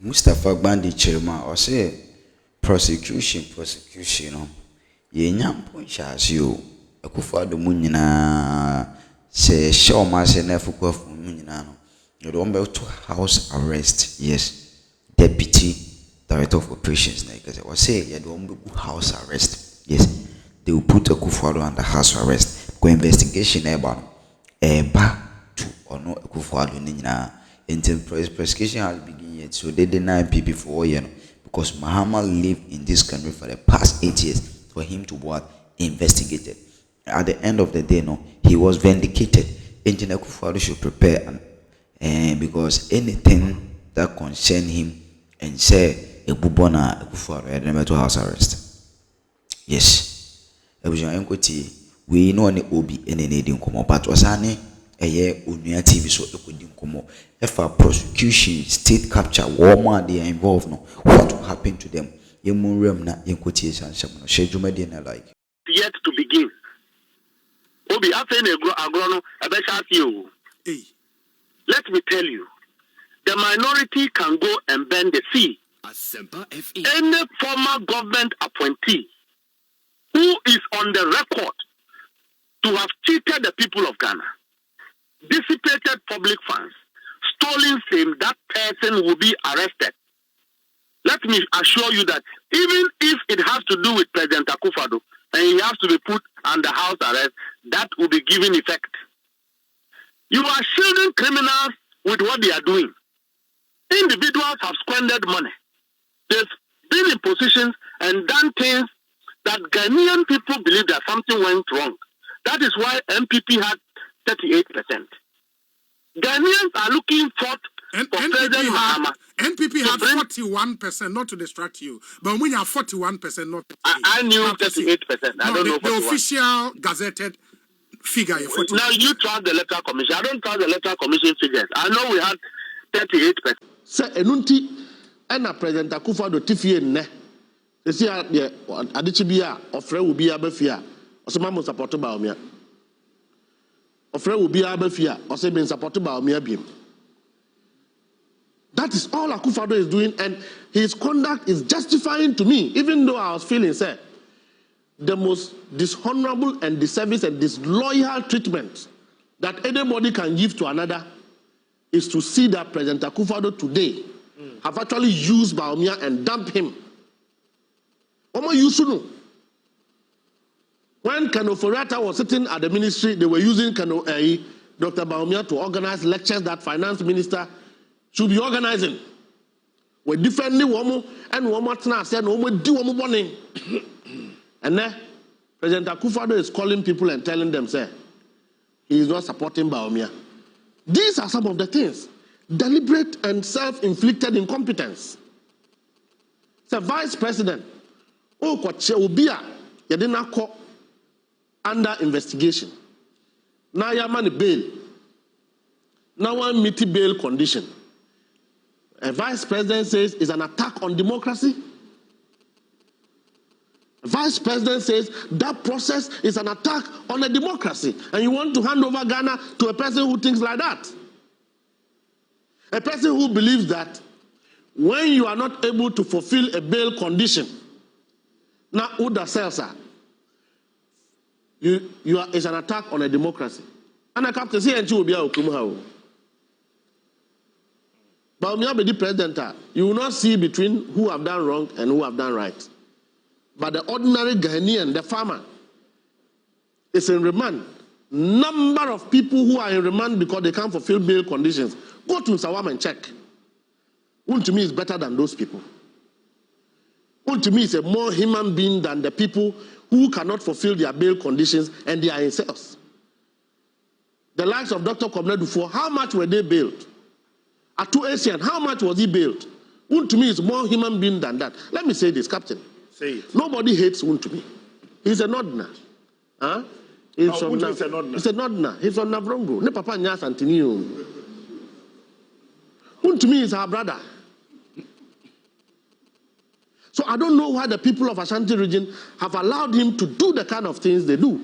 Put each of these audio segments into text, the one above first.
Mustafa Bandi Chirma or say prosecution no ye nyampo nhyase o Akufo Addo mu nyina se show ma se na fukwafu mu nyina no you don be to house arrest. Yes, deputy director of operations na because was say you don be house arrest. Yes, they will put Akufo Addo under house arrest. Go investigation eba to or no Akufo Addo ni nyina until prosecution has begun yet. So they deny people for you know, because Muhammad lived in this country for the past 8 years for him to what investigated. At the end of the day, no, he was vindicated. Engineer Akufo Addo should prepare and because anything that concern him and say a bubona Akufo Addo never to house arrest. Yes, we know any obi any needing come but was any Onua TV so ekodi nkomo efa prosecution state capture woman they are involved no what will happen to them yemunrem na yenkoti sansham no shedwuma dey na like yet to begin obi afen agro no abesha you. Let me tell you, the minority can go and bend the sea. Any former government appointee who is on the record to have cheated the people of Ghana, dissipated public funds, stolen fame, that person will be arrested. Let me assure you that even if it has to do with President Akufo Addo and he has to be put under house arrest, that will be given effect. You are shielding criminals with what they are doing. Individuals have squandered money. They've been in positions and done things that Ghanaian people believe that something went wrong. That is why MPP had 38%. Ghanaians are looking for President Mahama. NPP had 41%, not to distract you. But when you have 41%, not I knew 38%. I don't know. The official gazetted figure. Now you trust the electoral commission. I don't trust the electoral commission figures. I know we had 38%. Sir, enunti ena President Akufo Addo tifie nne. Esi ade adechibia ofre wo bia bafia. Osema mo support ba omia. Ofre wo bia bafia, ose bin support ba omia biem. That is all Akufo Addo is doing, and his conduct is justifying to me, even though I was feeling, sir, the most dishonorable and disservice and disloyal treatment that anybody can give to another is to see that President Akufo Addo today have actually used Baumia and dumped him. Omo Yusunu. When Kano Forata was sitting at the ministry, they were using Dr. Baumia to organize lectures that finance minister should be organizing. We differently woman and woman said no one do woman morning. And then President Akufo Addo is calling people and telling them, say, he is not supporting Baumia. These are some of the things. Deliberate and self-inflicted incompetence. The vice president, Obia, Yadina Ko, under investigation. Now you man bail. Now one meet bail condition. A vice president says it's an attack on democracy. The vice president says that process is an attack on a democracy. And you want to hand over Ghana to a person who thinks like that. A person who believes that when you are not able to fulfill a bail condition, now who the cells are, it's an attack on a democracy. And I come to say, and you will be able to but when you be the president, you will not see between who have done wrong and who have done right. But the ordinary Ghanaian, the farmer, is in remand. Number of people who are in remand because they can't fulfill bail conditions. Go to Sawam and check. One to me is better than those people. One to me is a more human being than the people who cannot fulfill their bail conditions and they are in cells. The likes of Dr. Komledufo, how much were they bailed? Atu Asian, how much was he bailed? One to me is more human being than that. Let me say this, Captain. Say it. Nobody hates one to me. He's a Nodna. Huh? He's a Nodna. He's from Navrongo. Ne Papa Nyas Antonio. One to me is our brother. So I don't know why the people of Ashanti region have allowed him to do the kind of things they do.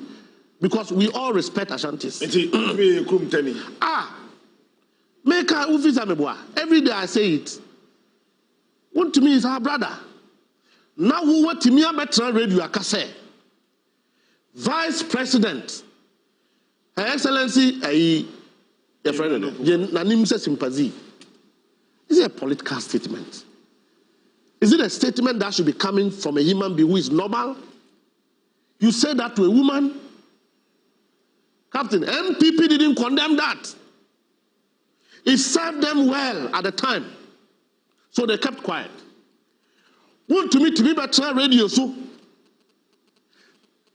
Because we all respect Ashantis. Every day I say it. One to me is our brother. Now we want to me better radio akase. Vice President, Her Excellency, your friend, Nanim says sympathy. Is it a political statement? Is it a statement that should be coming from a human being who is normal? You say that to a woman? Captain, MPP didn't condemn that. It served them well at the time. So they kept quiet. Want to be better radio, so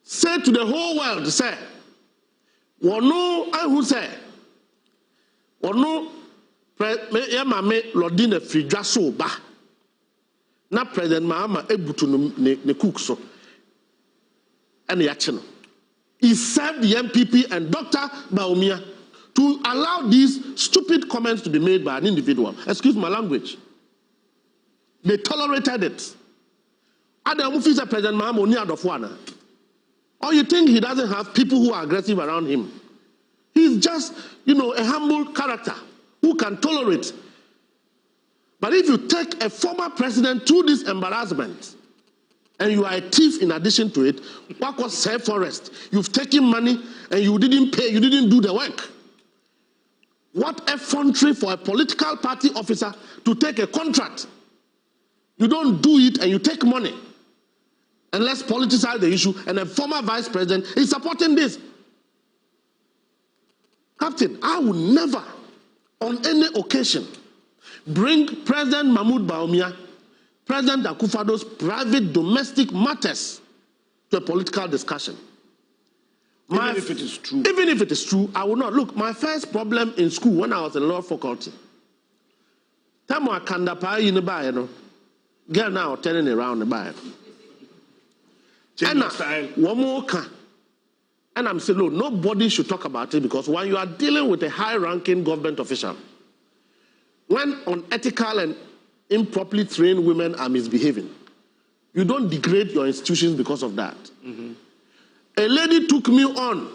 say to the whole world, say, "Wano I who say, wano me Lordina Fridja so ba na President Mahama ebutu ne cook so and yachino." He served the MPP and Dr. Baumia to allow these stupid comments to be made by an individual. Excuse my language. They tolerated it. Adam Mufisa President Mahama ni adofwana. Or you think he doesn't have people who are aggressive around him? He's just, a humble character who can tolerate. But if you take a former president through this embarrassment, and you are a thief in addition to it, what was self-forest? You've taken money and you didn't pay, you didn't do the work. What effrontery for a political party officer to take a contract. You don't do it and you take money. And let's politicize the issue, and a former vice president is supporting this. Captain, I would never, on any occasion, bring President Mahmoud Baumia, President Akufo Addo's private domestic matters to a political discussion. Even if it is true. Even if it is true, I will not. Look, my first problem in school when I was in law faculty, time I can't girl now turning around the bar. And I'm saying, look, nobody should talk about it, because when you are dealing with a high-ranking government official, when unethical and improperly trained women are misbehaving, you don't degrade your institutions because of that. Mm-hmm. A lady took me on.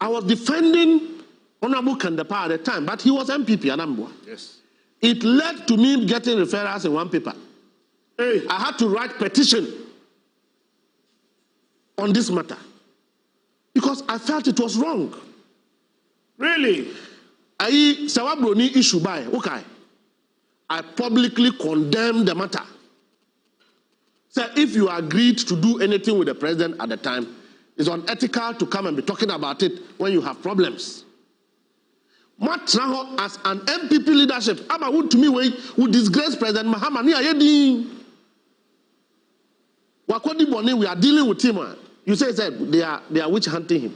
I was defending Honorable Kandapa at the time, but he was MPP, Anambwa. Yes. It led to me getting referrals in one paper. Hey. I had to write petition on this matter because I felt it was wrong. Really? I Sawabroni issue by okay. I publicly condemned the matter. So if you agreed to do anything with the president at the time, it's unethical to come and be talking about it when you have problems. Matraho as an MPP leadership, Aba would to me would disgrace President Mahama. Wakodi Boni, we are dealing with him. You say they are witch hunting him.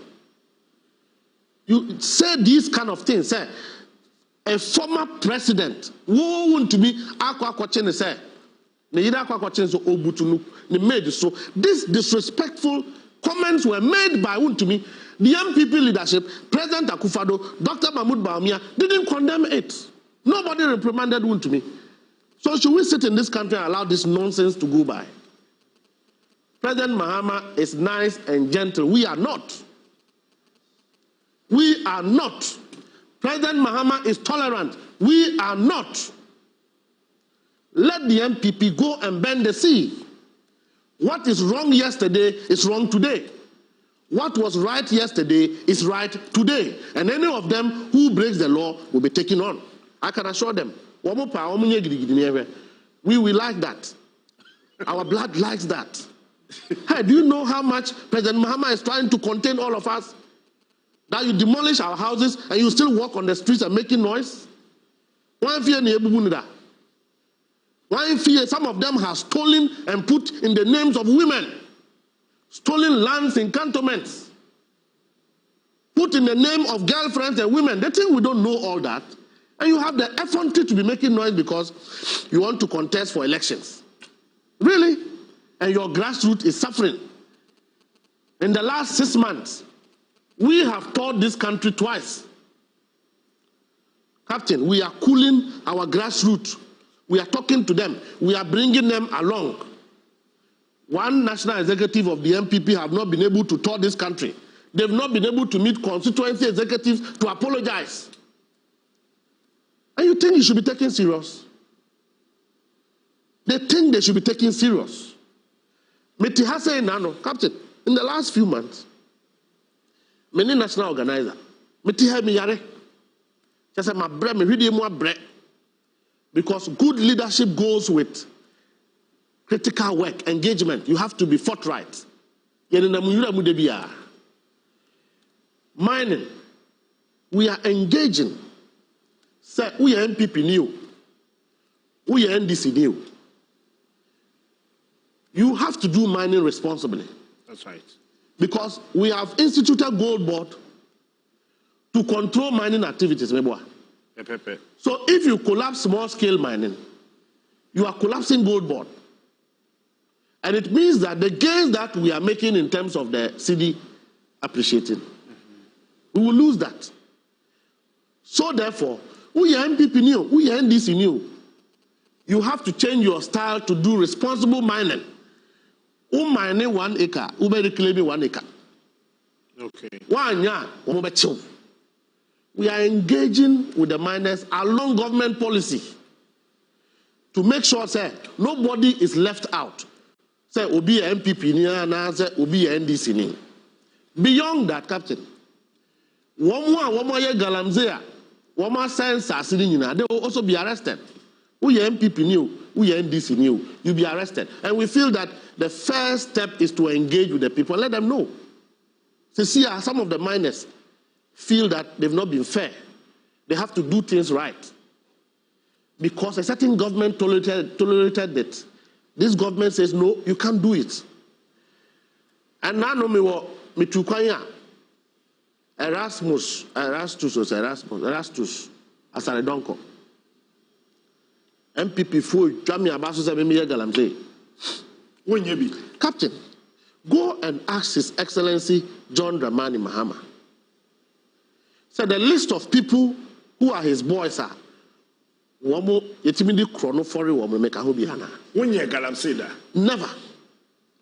You say these kind of things. Say a former president who want to be Akwa say so these disrespectful comments were made by Untumi. The MPP leadership, President Akufo Addo, Dr. Mahmoud Baumia, didn't condemn it. Nobody reprimanded Untumi. So should we sit in this country and allow this nonsense to go by? President Mahama is nice and gentle. We are not. We are not. President Mahama is tolerant. We are not. Let the MPP go and bend the sea. What is wrong yesterday is wrong today. What was right yesterday is right today. And any of them who breaks the law will be taken on. I can assure them. We will like that. Our blood likes that. Hey, do you know how much President Mahama is trying to contain all of us? That you demolish our houses and you still walk on the streets and making noise? One fear, some of them have stolen and put in the names of women. Stolen lands in cantonments. Put in the name of girlfriends and women. They think we don't know all that. And you have the effrontery to be making noise because you want to contest for elections. Really? And your grassroots is suffering. In the last 6 months, we have toured this country twice. Captain, we are cooling our grassroots. We are talking to them. We are bringing them along. One national executive of the MPP have not been able to tour this country. They've not been able to meet constituency executives to apologize. And you think you should be taken serious? they think they should be taken serious. Meti Hase Nano, Captain, in the last few months, many national organizer, Meti Hemi Yare, just my bread, me read more bread. Because good leadership goes with critical work, engagement. You have to be forthright. Mining, we are engaging. Say, we are MPP new. We are NDC new. You have to do mining responsibly. That's right. Because we have instituted gold board to control mining activities. So if you collapse small-scale mining, you are collapsing gold board. And it means that the gains that we are making in terms of the city appreciating, we will lose that. So therefore, we are MPP new, we are NDC new. You have to change your style to do responsible mining. Who mining 1 acre, who may reclaim 1 acre. Okay. 1 year, we are engaging with the miners along government policy to make sure say nobody is left out. Say obi MPP ni na say obi NDC ni. Beyond that, Captain, one more ye galamsey, one more sense asini nyina, they will also be arrested. We MPP new, we NDC new, you be arrested. And we feel that the first step is to engage with the people, let them know. See, some of the miners feel that they've not been fair. They have to do things right. Because a certain government tolerated it. This government says, no, you can't do it. And now no me tukwanya Erastus Asaredonko. MPP full Jami Abasu Sabemiya Galamsey. When you be Captain, go and ask His Excellency John Dramani Mahama. So the list of people who are his boys are Wamo yetimidi chrono for woman make a hobiana. When you Galamsey that? Never.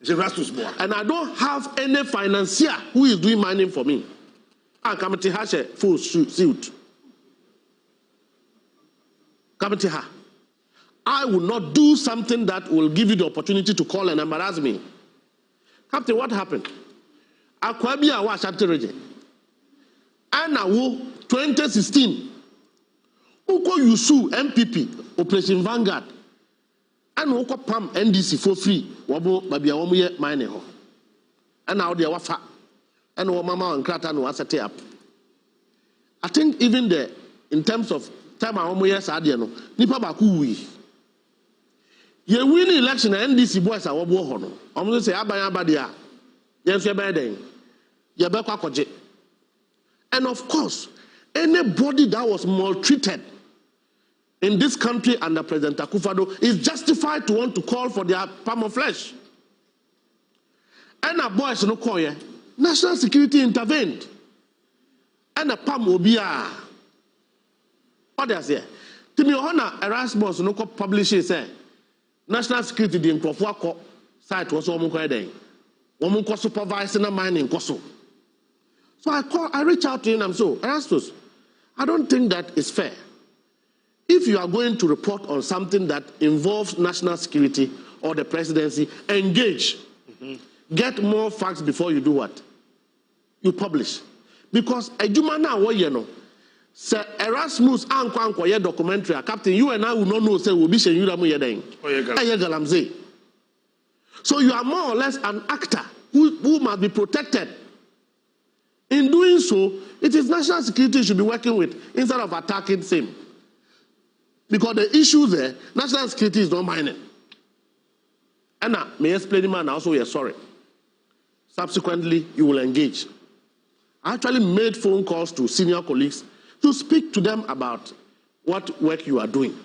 Erastus boy. And I don't have any financier who is doing mining for me. I come to have a full suit. Come to her. I will not do something that will give you the opportunity to call and embarrass me. Captain, what happened? Akwabia was at the and now 2016. Uko Yusu MPP Operation Vanguard and Uko Pam NDC for free. Wabo babia womu ye mine ho. And now they wafa. And mama and krata no set up. I think even in terms of time I womu ye sadia no nipa baku wi. Ye win election NDC boys are wabo ho no. Omo say abanya abadia. Ye so be den. Ye be kwa koje. And of course, anybody that was maltreated in this country under President Akufo Addo is justified to want to call for their palm of flesh. And a boys no call ye, national security intervened. And a palm obia. What does it? To me, honor Erasmus no publish it say national security the Nkrofo site was omunko eden. Omunko supervising na mining koso. So I reach out to him and I'm so, Erastus, I don't think that is fair. If you are going to report on something that involves national security or the presidency, engage. Get more facts before you do what? You publish. Because ejuma na wo ye no, Sir Erasmus anko ye documentary, Captain, you and I will not know say will be shen you ramu ye den. Galamsey. So you are more or less an actor who must be protected. In doing so, it is national security you should be working with instead of attacking same. Because the issue there, national security is not mining. And now, may I explain man also we are sorry. Subsequently, you will engage. I actually made phone calls to senior colleagues to speak to them about what work you are doing.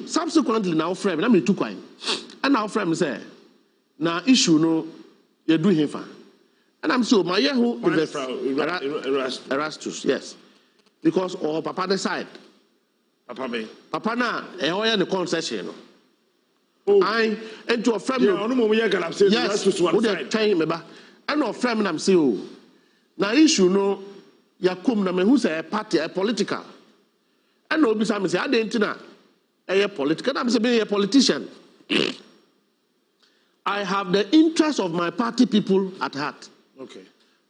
Subsequently, now frame, let me took one. And now frame say, now issue no, you're doing him fine. And I'm so my who Erastus, yes. Because Papa decide. Papa na the concession. I into a friend. Yes, and no friend I'm saying. Now issue no Yakum na me who say a party a political. And no be some say I didn't know. a political. I'm saying a politician. I have the interest of my party people at heart. Okay.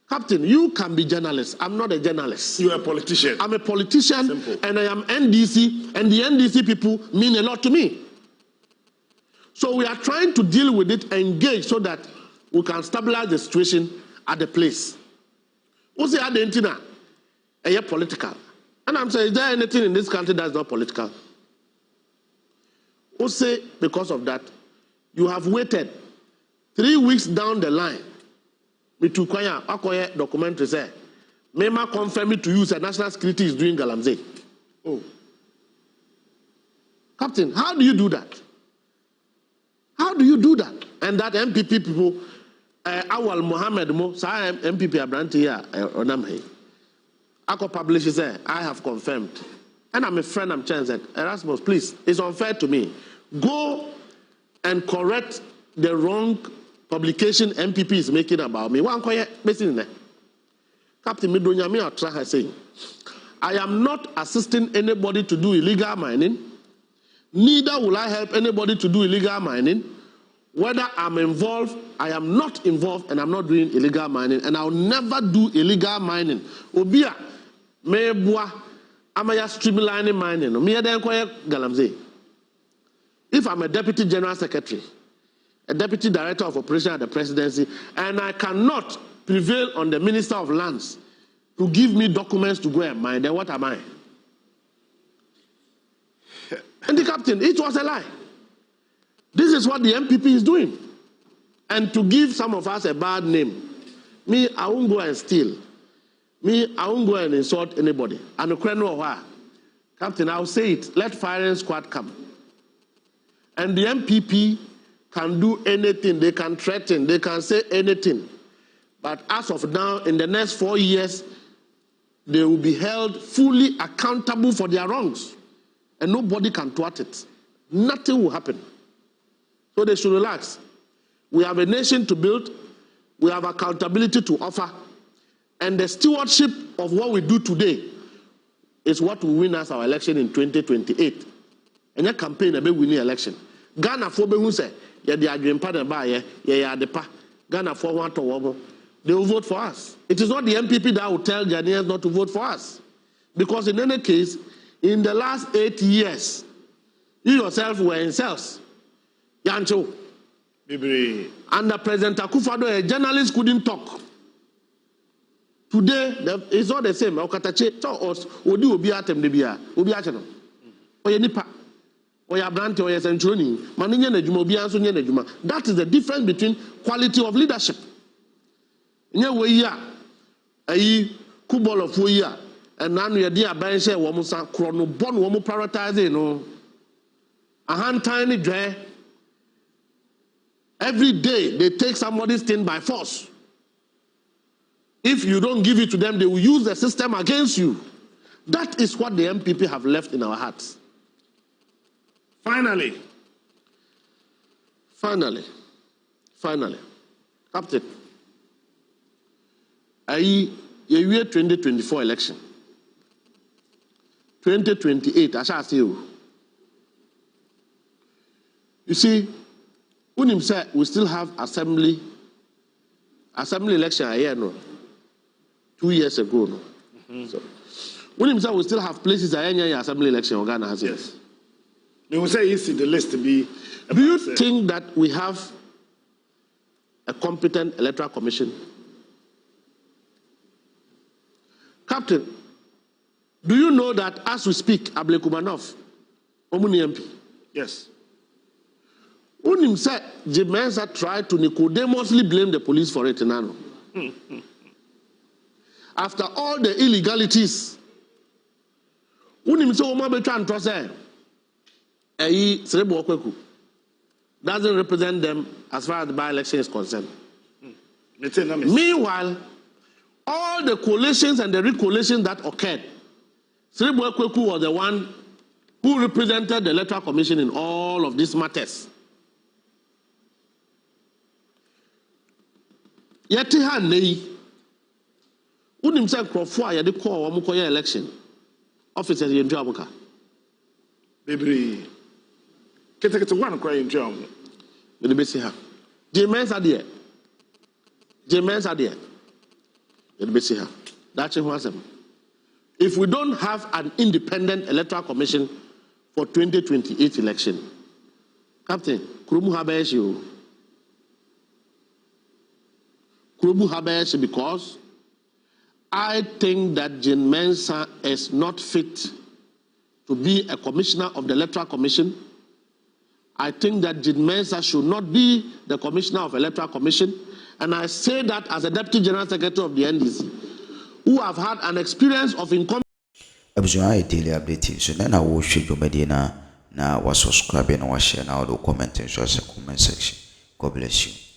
Captain, you can be journalist. I'm not a journalist. You are a politician. I'm a politician. Simple. And I am NDC, and the NDC people mean a lot to me. So we are trying to deal with it, engage so that we can stabilize the situation at the place. What's the identity? A political. And I'm saying, is there anything in this country that's not political? Who say because of that, you have waited 3 weeks down the line. Me to kwaya akoye documentary say, Mema confirm me to you that national security is doing galamsey. Oh. Captain, how do you do that? How do you do that? And that MPP people, Awal Mohammed Mo, sa MPP Abranti here, Onamhe. Ako publishes say, I have confirmed. And I'm a friend, I'm changing. Erasmus, please, it's unfair to me. Go and correct the wrong publication MPP is making about me. Captain Midonyami Atra has saying, I am not assisting anybody to do illegal mining. Neither will I help anybody to do illegal mining. Whether I'm involved, I am not involved, and I'm not doing illegal mining, and I'll never do illegal mining. Obia, mebua, amaya streamlining mining. Galamsey. If I'm a deputy general secretary, a deputy director of operation at the presidency, and I cannot prevail on the minister of lands to give me documents to go and mine, then what am I? And the captain, it was a lie. This is what the MPP is doing. And to give some of us a bad name, me, I won't go and steal. Me, I won't go and insult anybody. And Captain, I'll say it, let firing squad come. And the MPP can do anything, they can threaten, they can say anything. But as of now, in the next 4 years, they will be held fully accountable for their wrongs. And nobody can thwart it. Nothing will happen. So they should relax. We have a nation to build. We have accountability to offer. And the stewardship of what we do today is what will win us our election in 2028. And your campaign will win the election. Ghana for who say, yeah, the agreement yeah, the pa. Ghana for want to they will vote for us. It is not the MPP that will tell Ghanaians not to vote for us. Because in any case, in the last 8 years, you yourself were in cells. Yancho. Under President Akufo Addo, a journalist couldn't talk. Today, it's not the same. That is the difference between quality of leadership. And now we are there by say womusa chrono born womu prioritize no. A hand tiny dry. Every day they take somebody's thing by force. If you don't give it to them, they will use the system against you. That is what the MPP have left in our hearts. Finally, Captain, year 2024 election. 2028, I shall see you. You see, Unim said we still have assembly election a year no. 2 years ago no. So Unim said we still have places a year assembly election in Ghana has. Yes. They will say it's in the list to be. Do you think that we have a competent electoral commission? Captain, do you know that as we speak, Ablekumanov, Omuni MP? Yes. Unim said Jimensa tried to Nicodemously blame the police for it. After all the illegalities, Unim said Oma Betran Trose, Serebo Okweku doesn't represent them as far as the by-election is concerned. Meanwhile, all the coalitions and the recoalitions that occurred, Serebo Okweku was the one who represented the Electoral Commission in all of these matters. Yetiha nei, unim se Akufo a yede call wa mukoye election officers yendu abuka. Bebre. Get one crying drum. The best here. James are there. James are there. The best here. That's it. If we don't have an independent electoral commission for 2028 election, Captain, Kurumu Habeshi. Kurumu Habeshi, because I think that Jane Mensah is not fit to be a commissioner of the Electoral Commission. I think that Jane Mensah should not be the commissioner of Electoral Commission. And I say that as a Deputy General Secretary of the NDC, who have had an experience of income. Daily update. So then I will show you Medina. Now was subscribing and share now the comment and comment section. God bless you.